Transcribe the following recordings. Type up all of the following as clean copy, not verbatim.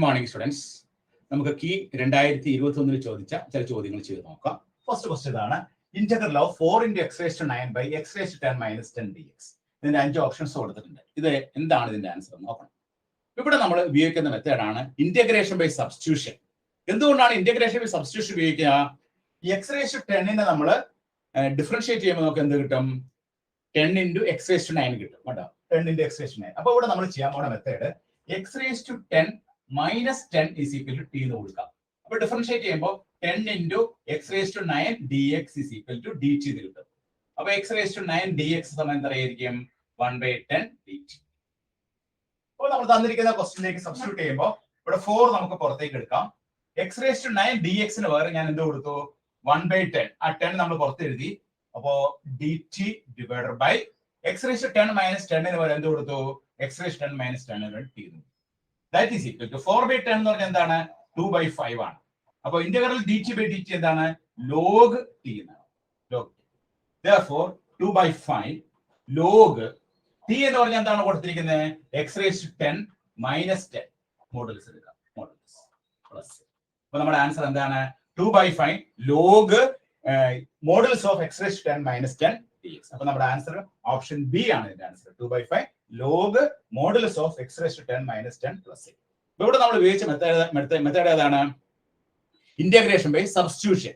Morning students. നമുക്ക് key 2021 ചോദിച്ച ചില ചോദ്യങ്ങൾ ചെയ്ത് നോക്കാം. ഫസ്റ്റ് ക്വസ്റ്റ്യൻ ഇതാണ്. ഇന്റഗ്രൽ ഓഫ് 4x⁻9/x⁻10 ഇതിന്റെ 5 ഓപ്ഷൻസ് കൊടുത്തിട്ടുണ്ട്. ഇത് എന്താണ് ഇതിന്റെ ആൻസർ നോക്കണം. ഇവിടെ നമ്മൾ ഉപയോഗിക്കുന്ന മെത്തേഡാണ് ഇന്റഗ്രേഷൻ ബൈ സബ്സ്റ്റിറ്റ്യൂഷൻ. എന്തുകൊണ്ടാണ് ഇന്റഗ്രേഷൻ ബൈ സബ്സ്റ്റിറ്റ്യൂഷൻ ഉപയോഗിക്കുക? x⁻10നെ നമ്മൾ ഡിഫറൻഷിയേറ്റ് ചെയ്യുമ്പോൾ നമുക്ക് എന്ത് കിട്ടും? 10 × x⁻9 കിട്ടും കേട്ടോ. 10 × x⁻9. അപ്പൊ ഇവിടെ നമ്മൾ ചെയ്യാൻ പോകുന്ന മെത്തേഡ് x⁻10 - 10 = t എന്ന് കൊടുക്കാം. അപ്പൊ ഡിഫറൻഷിയേറ്റ് ചെയ്യുമ്പോൾ 10 × x⁻9 dx = dt എന്ന് കിട്ടും. അപ്പൊ x⁻9 dx സമയം എന്തായിരിക്കും? 1/10 dt. അപ്പോൾ നമ്മൾ തന്നിരിക്കുന്ന ക്വസ്റ്റ്യനിലേക്ക് സബ്സ്റ്റിറ്റ്യൂട്ട് ചെയ്യുമ്പോൾ ഇവിടെ 4 നമുക്ക് പുറത്തേക്ക് എടുക്കാം. x⁻9 dx ന് പകരം ഞാൻ എന്ത് കൊടുത്തു? 1/10. ആ 10 നമ്മൾ പുറത്ത് എഴുതി. അപ്പോ dt ഡിവൈഡഡ് ബൈ x⁻10 - 10 ന് പകരം എന്ത് കൊടുത്തു? x⁻10 - 10 t. That is equal to 4/10 എന്ന് പറഞ്ഞാൽ എന്താണ്? 2/5 ആണ്. അപ്പൊ ഇന്റഗ്രൽ dt/dt എന്താണ്? log t എന്നാണ്. log t. Therefore 2/5 log t എന്ന് പറഞ്ഞാൽ എന്താണ് കൊടുത്തിരിക്കുന്നത്? x⁻10 - 10 മോഡൽസ് എടുക്കാം. Models plus. അപ്പൊ നമ്മുടെ ആൻസർ എന്താണ്? 2/5 log modulus of x⁻10 - 10 dx. അപ്പൊ നമ്മുടെ ആൻസർ ഓപ്ഷൻ ബി ആണ്. ഇതിന്റെ answer 2/5 log modulus of x⁻10 - 10 plus. ഇവിടെ നമ്മൾ ഉപയോഗിച്ച മെത്തേഡ് ഏതാണ്? Integration by substitution.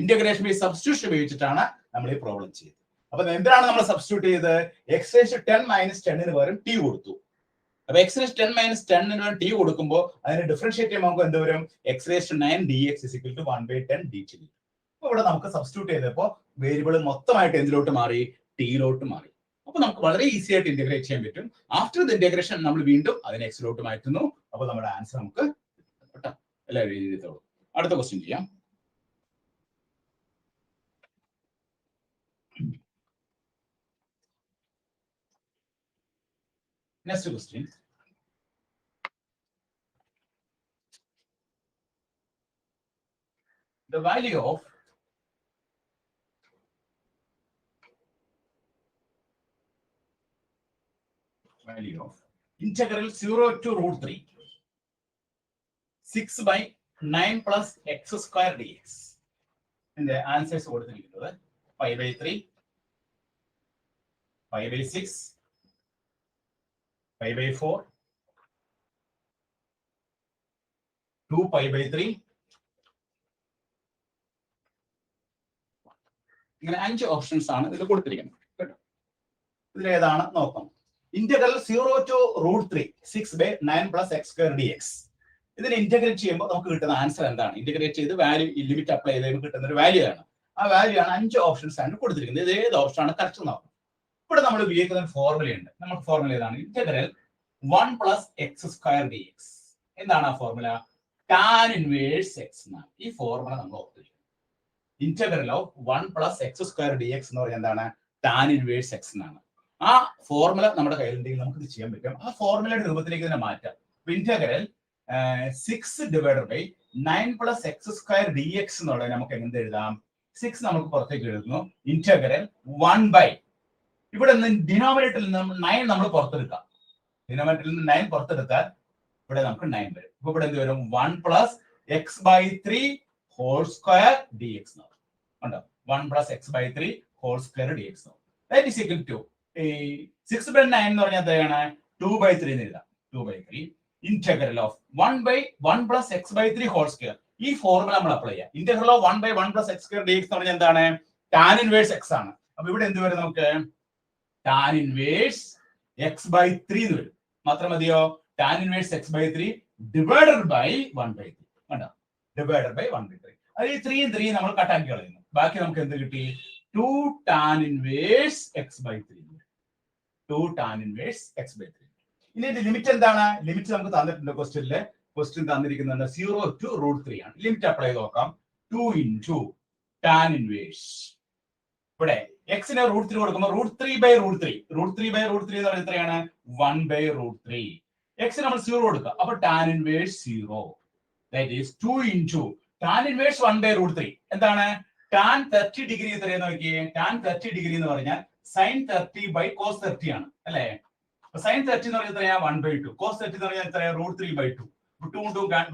Integration by substitution ഉപയോഗിച്ചിട്ടാണ് നമ്മൾ ഈ പ്രോബ്ലം ചെയ്തത്. അപ്പൊ എന്തിനാണ് നമ്മൾ സബ്സ്റ്റിറ്റ്യൂട്ട് ചെയ്തത്? x⁻10 - 10 ന് പകരം t കൊടുത്തു. അപ്പൊ x⁻10 - 10 ന് പകരം t കൊടുക്കുമ്പോൾ അതിനെ ഡിഫറൻഷിയേറ്റ് ചെയ്യുമ്പോൾ നമുക്ക് എന്ത് വരും? x⁻9 dx = 1/10 dt. അപ്പൊ ഇവിടെ നമുക്ക് സബ്സ്റ്റിറ്റ്യൂട്ട് ചെയ്തപ്പോൾ വേരിയബിൾ മൊത്തമായിട്ട് എന്തിലോട്ട് മാറി? ടിയിലോട്ട് മാറി. അപ്പൊ നമുക്ക് വളരെ ഈസി ആയിട്ട് ഇന്റഗ്രേറ്റ് ചെയ്യാൻ പറ്റും. ആഫ്റ്റർ ദ ഇന്റഗ്രേഷൻ നമ്മൾ വീണ്ടും അതിനെ എക്സിലോട്ട് മാറ്റുന്നു. അപ്പൊ നമ്മുടെ ആൻസർ നമുക്ക് കേട്ടോ എല്ലാവരും എഴുതിത്തോളൂ. അടുത്ത ക്വസ്റ്റ്യൻ ചെയ്യാം. Next question. The value of integral 0 to √3 6/9 + x² dx. ഇതിന്റെ ആൻസേഴ്സ് കൊടുത്തിരിക്കുന്നത് 5/3, 5/6, 5/4, 2π/3. ഇങ്ങനെ 5 ഓപ്ഷൻസ് ആണ് ഇതിൽ കൊടുത്തിരിക്കുന്നത് കേട്ടോ. ഇതിലേതാണ് നോക്കാം. Integral 0 to √3 6/9 + x² dx. ഇതിനെ ഇന്റഗ്രേറ്റ് ചെയ്യുമ്പോൾ നമുക്ക് കിട്ടുന്ന ആൻസർ എന്താണ്? ഇന്റഗ്രേറ്റ് ചെയ്ത് വാല്യൂ ലിമിറ്റ് അപ്ലൈ ചെയ്ത് കിട്ടുന്ന ഒരു വാല്യൂ ആണ്. ആ വാല്യൂ ആണ് 5 ഓപ്ഷൻസ് ആണ് കൊടുത്തിരിക്കുന്നത്. ഇത് ഏത് ഓപ്ഷൻ ആണ് കറക്റ്റ് നോക്കാം. ഇവിടെ നമ്മൾ ഉപയോഗിക്കുന്ന ഒരു ഫോർമുലയുണ്ട്. നമുക്ക് ഫോർമുല ഏതാണ്? Integral 1 + x² dx. എന്താണ് ആ ഫോർമുല? tan ഇൻവേഴ്സ് x എന്നാണ്. ഈ ഫോർമുല നമ്മൾ ഓർത്തിരിക്കണം. ഇന്റഗ്രൽ ഓഫ് 1 + x² dx എന്ന് പറഞ്ഞാൽ എന്താണ്? tan ഇൻവേഴ്സ് x എന്നാണ്. ആ ഫോർമുല നമ്മുടെ കയ്യിലുണ്ടെങ്കിൽ നമുക്ക് ഇത് ചെയ്യാൻ പറ്റും. ആ ഫോർമുലയുടെ രൂപത്തിലേക്ക് തന്നെ മാറ്റാം. ഇന്റഗ്രൽ 6/9 + x² dx എന്നുള്ളത് നമുക്ക് എങ്ങനെ എഴുതാം? 6 നമുക്ക് പുറത്തേക്ക് എഴുതുന്നു. ഇന്റഗ്രൽ 1/ ഇവിടെ നിന്ന് ഡിനോമിനേറ്ററിൽ നിന്ന് 9 നമ്മൾ പുറത്തെടുക്കാം. ഡിനോമിനേറ്ററിൽ നിന്ന് 9 പുറത്തെടുത്താൽ ഇവിടെ നമുക്ക് 9 വരും. അപ്പൊ ഇവിടെ എന്ത് വരും? 1 + x/3 whole² dx ഉണ്ടോ? 1 + x/3 whole² dx. That is equal to 6/9 എന്ന് പറഞ്ഞാൽ എന്താണ്? 2/3 എന്ന് എഴുതാം. 2/3 ഇന്റഗ്രൽ ഓഫ് 1/1 + x/3 whole². ഈ ഫോർമുല നമ്മൾ അപ്ലൈ ചെയ്യാം. ഇന്റഗ്രൽ ഓഫ് 1/1 + x² dx എന്ന് പറഞ്ഞാൽ എന്താണ്? tan ഇൻവേഴ്സ് x ആണ്. അപ്പൊ ഇവിടെ എന്ത് വരും? നമുക്ക് tan ഇൻവേഴ്സ് x/3 എന്ന് വരും. മാത്രം മതിയോ? tan inverse x/3 divided by 1/3 കണ്ടോ? Divided by 1/3. അത് ഈ 3 നമ്മൾ കട്ടാക്കി കളയുന്നു. ബാക്കി നമുക്ക് എന്ത് കിട്ടി? 2 tan inverse x/3. 2 tan inverse x/3. ഇനി ഇതിന്റെ ലിമിറ്റ് എന്താണ്? ലിമിറ്റ് നമുക്ക് തന്നിട്ടുണ്ട് ക്വസ്റ്റ്യനില്. ക്വസ്റ്റ്യൻ തന്നിരിക്കുന്നത് 0 to √3 ആണ്. ലിമിറ്റ് അപ്ലൈ ചെയ്ത് നോക്കാം. 2 × tan ഇൻവേഴ്സ്. ഇവിടെ x ന് √3 കൊടുക്കുമ്പോൾ √3/√3. √3/√3 എന്ന് പറയുന്നത് എത്രയാണ്? 1/√3. x നമ്മൾ 0 കൊടുക്കുക. അപ്പൊ tan inverse 0. That is 2 × tan inverse 1/√3. എന്താണ്? tan 30 ഡിഗ്രി എത്രയെന്ന് നോക്കിയേ. tan 30 ഡിഗ്രി എന്ന് പറഞ്ഞാൽ sin 30/cos 30 ആണ് അല്ലേ? sin 30 എന്ന് പറഞ്ഞാൽ എത്രയാ? 1/2. cos 30 എന്ന് പറഞ്ഞാൽ എത്രയാ? √3/2.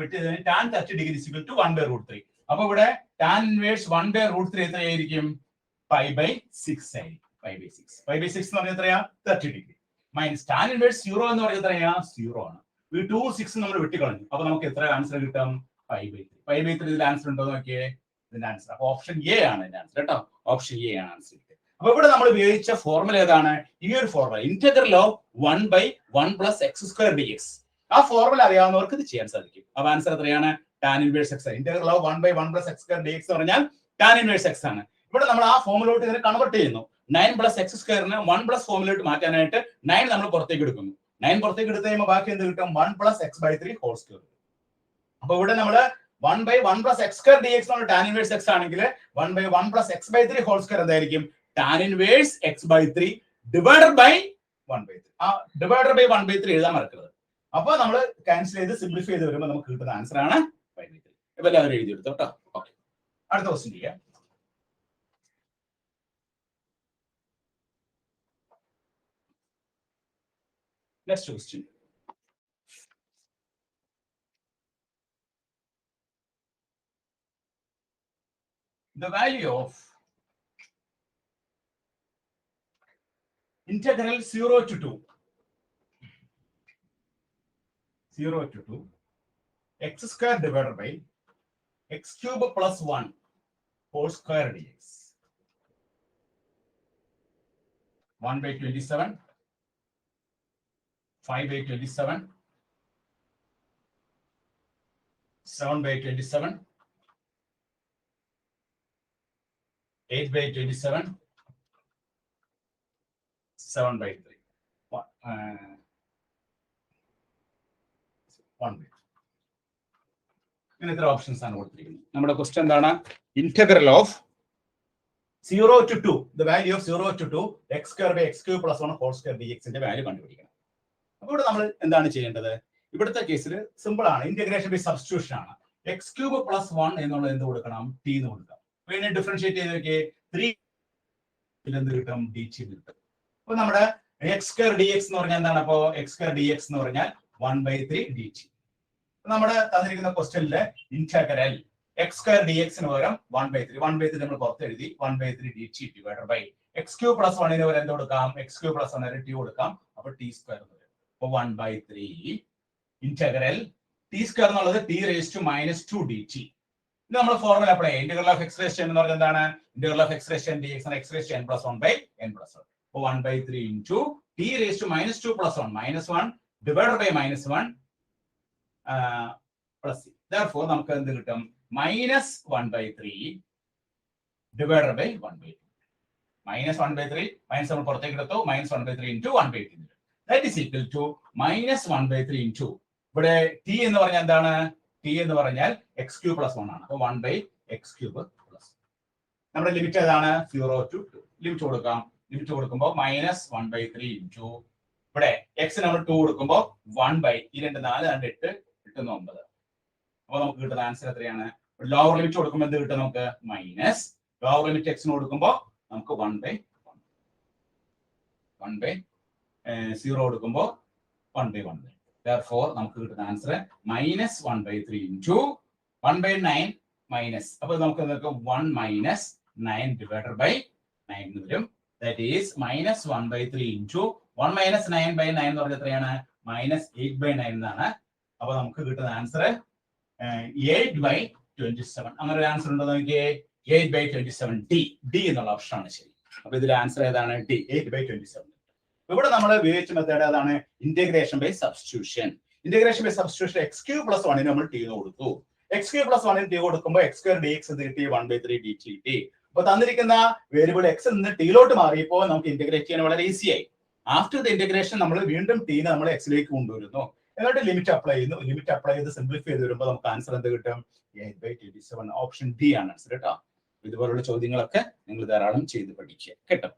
വിട്ട് tan 30 degree is equal to 1/√3. അപ്പൊ ഇവിടെ ടാൻ ഇൻവേഴ്സ് 1/√3 എത്രയായിരിക്കും? 5/6 ആയിരിക്കും. 5/6 എന്ന് പറഞ്ഞാൽ എത്രയാ? 30 ഡിഗ്രി. മൈനസ് ടാൻ ഇൻവേഴ്സ് 0 എന്ന് പറഞ്ഞാൽ എത്രയാ? 0 ആണ്. ഈ 2 6 നമ്മൾ വെട്ടിക്കളഞ്ഞു. അപ്പൊ നമുക്ക് എത്ര ആൻസർ കിട്ടും? 5/3. 5/3 ഇതിൽ ആൻസർ ഉണ്ടോ നോക്കിയേ. ഇതിന്റെ ആൻസർ അപ്പൊ ഓപ്ഷൻ എ ആണ് ഇതിന്റെ ആൻസർ കേട്ടോ. ഓപ്ഷൻ എ ആണ് ആൻസർ. അപ്പൊ ഇവിടെ നമ്മൾ ഉപയോഗിച്ച ഫോർമുല ഏതാണ്? ഈ ഒരു formula integral of 1/1 + x² dx. ആ ഫോർമുല അറിയാവുന്നവർക്ക് ഇത് ചെയ്യാൻ സാധിക്കും. അപ്പൊ ആൻസർ എത്രയാണ്? Tan inverse x. Integral of 1/1 + x² dx എന്ന് പറഞ്ഞാൽ ടാൻ ഇൻവേഴ്സ് x ആണ്. ഇവിടെ നമ്മൾ ആ ഫോർമുലോട്ട് ഇതിനെ കൺവേർട്ട് ചെയ്യുന്നു. 9 + x² 1+ ഫോർമുലോട്ട് മാറ്റാനായിട്ട് 9 നമ്മൾ പുറത്തേക്ക് എടുക്കുന്നു. 9 പുറത്തേക്ക് എടുത്തു കഴിയുമ്പോൾ ബാക്കി എന്ത് കിട്ടും? 1 + x/3 ഹോൾ സ്ക്വയർ. അപ്പൊ ഇവിടെ നമ്മള് 1/1 + x² dx tan inverse x ആണെങ്കിൽ 1/1 + x/3 ഹോൾ സ്ക്വയർ എന്തായിരിക്കും? Tan inverse x/3 divided by 1/3. ആ ഡിവൈഡഡ് ബൈ 1/3 എഴുതാൻ മറക്കരുത്. അപ്പൊ നമ്മൾ ക്യാൻസൽ ചെയ്ത് സിംപ്ലിഫൈ ചെയ്ത് വരുമ്പോൾ നമുക്ക് കിട്ടുന്ന ആൻസർ ആണ് 5/3. ഇപ്പൊ എല്ലാവരും എഴുതി എടുത്തു കേട്ടോ. ഓക്കെ, അടുത്ത ക്വസ്റ്റ്യൻ ചെയ്യാം. Next question. The value of integral 0 to 2 x² divided by x³ + 1 whole square dx. 1/27, 5/27, 7/27, 8/27, 7/3. 1/3. ഇങ്ങനെ ഇത്ര ഓപ്ഷൻസ് ആണ് കൊടുത്തിരിക്കുന്നത്. നമ്മുടെ ക്വസ്റ്റ്യൻ എന്താണ്? Integral of 0 to 2, the value of 0 to 2 x² by x³ + 1 whole square dx ന്റെ value കണ്ടുപിടിക്കണം. അപ്പോൾ ഇവിടെ നമ്മൾ എന്താണ് ചെയ്യേണ്ടത്? ഇവിടുത്തെ കേസിൽ സിമ്പിൾ ആണ്. ഇന്റഗ്രേഷൻ ബൈ സബ്സ്റ്റിറ്റ്യൂഷൻ ആണ്. x³ + 1 എന്നുള്ളത് എന്ത് കൊടുക്കണം? t എന്ന് കൊടുക്കാം. പിന്നെ ഡിഫറൻഷിയേറ്റ് ചെയ്ത് നോക്കിയേ 3 എന്ത് കിട്ടും? dt കിട്ടും. അപ്പൊ നമ്മുടെ x² dx എന്ന് പറഞ്ഞാൽ എന്താണ്? അപ്പോ x² dx എന്ന് പറഞ്ഞാൽ 1/3 dt. നമ്മുടെ തന്നിരിക്കുന്ന ക്വസ്റ്റ്യനിലെ ഇന്റഗ്രൽ x² dx ന് പകരം 1/3 നമ്മൾ പുറത്ത് എഴുതി. 1/3 dt ഡിവൈഡഡ് ബൈ x³ + 1 ന് പകരം എന്ത് കൊടുക്കാം? x³ + 1 t കൊടുക്കാം. അപ്പൊ t² എന്ന് വരും. അപ്പൊ 1/3 ഇന്റഗ്രൽ t² എന്നുള്ളത് t⁻⁻2 dt. ഇത് നമ്മൾ ഫോർമുല അപ്ലൈ ചെയ്യാം. ഇന്റഗ്രൽ ഓഫ് x⁻n എന്ന് പറഞ്ഞാൽ എന്താണ്? ഇന്റഗ്രൽ ഓഫ് x⁻n dx ആണ് x⁻n + 1/n+1. അപ്പൊ 1/3 into t⁻2 + 1 -1 divided by -1 plus c. Therefore നമുക്ക് എന്ത് കിട്ടും? -1/3 divided by 1/2. -1/3 മൈനസ് നമ്മൾ പുറത്തേക്ക് എടുത്തു. -1/3 into 1/2. That is equal to -1/3 into ഇവിടെ t എന്ന് പറഞ്ഞാൽ എന്താണ്? t എന്ന് പറഞ്ഞാൽ x³ + 1 ആണ്. അപ്പൊ 1/x³ plus. നമ്മുടെ ലിമിറ്റ് ഏതാണ്? 0 to 2. ലിമിറ്റ് കൊടുക്കാം. ലിമിറ്റ് കൊടുക്കുമ്പോൾ -1/3 into ഇവിടെ x നമ്മൾ 2 കൊടുക്കുമ്പോൾ 1/2 4 8 8 9. അപ്പൊ നമുക്ക് കിട്ടുന്ന ആൻസർ എത്രയാണ്? ലോവർ ലിമിറ്റ് കൊടുക്കുമ്പോൾ എന്ത് കിട്ടും? നമുക്ക് മൈനസ് ലോവർ ലിമിറ്റ് x കൊടുക്കുമ്പോൾ നമുക്ക് 1/0 കൊടുക്കുമ്പോൾ 1/1. Therefore നമുക്ക് കിട്ടുന്ന ആൻസർ -1/3 into 1/9 മൈനസ്. അപ്പൊ നമുക്ക് 1 - 9 divided by 9 എന്ന് വരും. That is -1/3 into 1 - 9/9 എന്ന് പറഞ്ഞാൽ എത്രയാണ്? -8/9 എന്നാണ്. അപ്പൊ നമുക്ക് കിട്ടുന്ന ആൻസർ 8/27. അങ്ങനെ ഒരു ആൻസർ ഉണ്ടോ നോക്കിയേ. 8/27 d എന്നുള്ള ഓപ്ഷൻ ആണ് ശരി. അപ്പൊ ഇതിൽ ആൻസർ ഏതാണ്? d 8/27. ഇവിടെ നമ്മൾ ഉപയോഗിച്ച മെത്തേഡ് ഏതാണ്? Integration by substitution. Integration by substitution x³ + 1 നമ്മൾ t കൊടുത്തു. x³ + 1 t കൊടുക്കുമ്പോൾ x² dx കിട്ടി 1/3 dt കിട്ടി. അപ്പൊ തന്നിരിക്കുന്ന വേരിയബിൾ x നിന്ന് ടിയിലോട്ട് മാറിയപ്പോൾ നമുക്ക് ഇന്റഗ്രേറ്റ് ചെയ്യാൻ വളരെ ഈസി ആയി. ആഫ്റ്റർ ദ ഇന്റഗ്രേഷൻ നമ്മൾ വീണ്ടും t നമ്മൾ x ലേക്ക് കൊണ്ടുവരുന്നു. എന്നിട്ട് ലിമിറ്റ് അപ്ലൈ ചെയ്യുന്നു. ലിമിറ്റ് അപ്ലൈ ചെയ്ത് സിംപ്ലിഫൈ ചെയ്ത് വരുമ്പോൾ നമുക്ക് ആൻസർ എന്ത് കിട്ടും? 8/27. ഓപ്ഷൻ ഡി ആണ് ആൻസർ കേട്ടോ. ഇതുപോലുള്ള ചോദ്യങ്ങളൊക്കെ നിങ്ങൾ ധാരാളം ചെയ്ത് പഠിക്കുക കേട്ടോ.